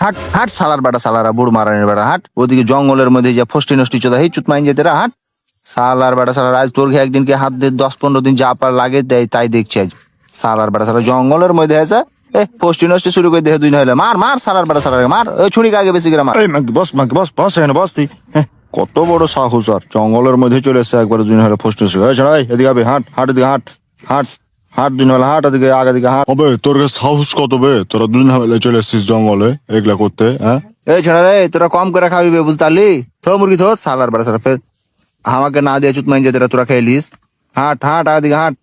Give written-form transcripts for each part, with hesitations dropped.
হাট হাট সালার বেটা সালারা বুড় মারানির বেটা হাট ওদিকে জঙ্গলের মধ্যে যে ফষ্টি নষ্টি চোদা এই চুত মাইন যেতে হাট সালার বেটা সালার আজ তোর একদিনকে হাত দিয়ে 10-15 দিন যা পার লাগে দেয় তাই দেখছি আজ সালার বেটা সালার জঙ্গলের মধ্যে আছে ফষ্টি নষ্টি শুরু করে দেখে দুই না হলে মার মার সালার বেটা সালার মার ওই ছুরি আগে বেশি করে মার বস বস এখানে বস তুই কত বড় সাহস আর জঙ্গলের মধ্যে চলে এসছে একবার দুই হলে ফষ্টি এদিকে আবে হাট হাট এদিকে হাট হাট হাট দুই হলে হাট এদিকে আগে দিকে হাট হবে তোর কাছে সাহস কত বে, তোরা দুদিন হামেলে চলে এসছিস জঙ্গলে এগুলা করতে, হ্যাঁ? এই ছেড়া রে তোরা কম করে খাবি বে বুঝতে পারলি থো মুরগি থো সালার বেটা সালার ফের আমাকে না দিয়ে চুত মাইন যেতে তোরা খেলিস হাট হাট আগে দিকে হাট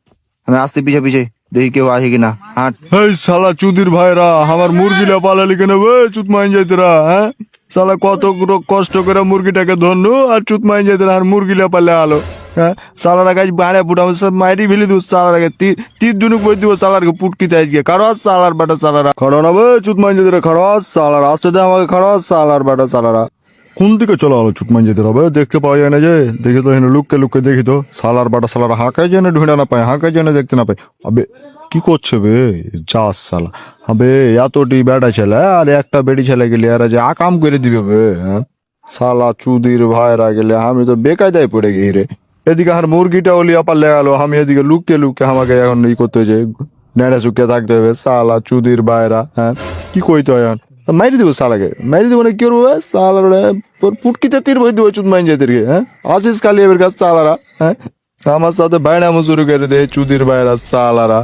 আমি আসছি পিছে পিছে দেখি কেউ আসে কিনা হাট এই শালা চুদির ভাইরা আমার মুরগিলা পালালি কেন বে চুত মাইন যাইতেরা, হ্যাঁ? শালা কত কষ্ট করে মুরগিটাকে ধরনু আর চুত মাইন যাইতেরা আর মুরগিলা পালে আলো, হ্যাঁ? শালারা গাছ বাড়ে ফুটা সব মাইরি ফেলি দিব শালার আগে তীর দুনুক বই দিব শালারকে পুটকিতে আজকে খরচ শালার বাটা শালারা খড় না বে চুত মাইন যাইতেরা খরচ শালার আসতে দে আমাকে খরচ শালার বাটা শালারা কোন দিকে চলো আলো চুত মাইন যেতে হবে দেখতে পাওয়া যায় না যে দেখি তো এখানে লুককে লুককে দেখি তো শালার বাটা শালারা হাঁকায় যেন ঢুঁড়া না পায় হাঁকায় যেন দেখতে না পায় আবে কি করছে বে যাস শালা হবে এতটি বেটা ছেলে আর একটা বেটি ছেলে গেলে আর যে আকাম করে দিবে বে, হ্যাঁ? শালা চুদির ভাইরা গেলে আমি তো বেকায়দায় পড়ে গেই রে এদিকে আর মুরগিটা ওলিয়া পাল্লে গেল আমি এদিকে লুককে লুককে আমাকে এখন ই করতে হয়েছে নেড়ে শুকিয়ে থাকতে হবে শালা চুদির ভাইরা, হ্যাঁ? কি কইতে হয় এখন মাইরি দিব শালাকে মাইরি দিব না কি করবো শালার পুটকিতে তীর বই দিব চুদ মাইন যেতে হ্যাঁ আসিস খালি এবার কাছে শালারা, হ্যাঁ? আমার সাথে বাইনা শুরু করে দে চুদির ভাইরা শালারা।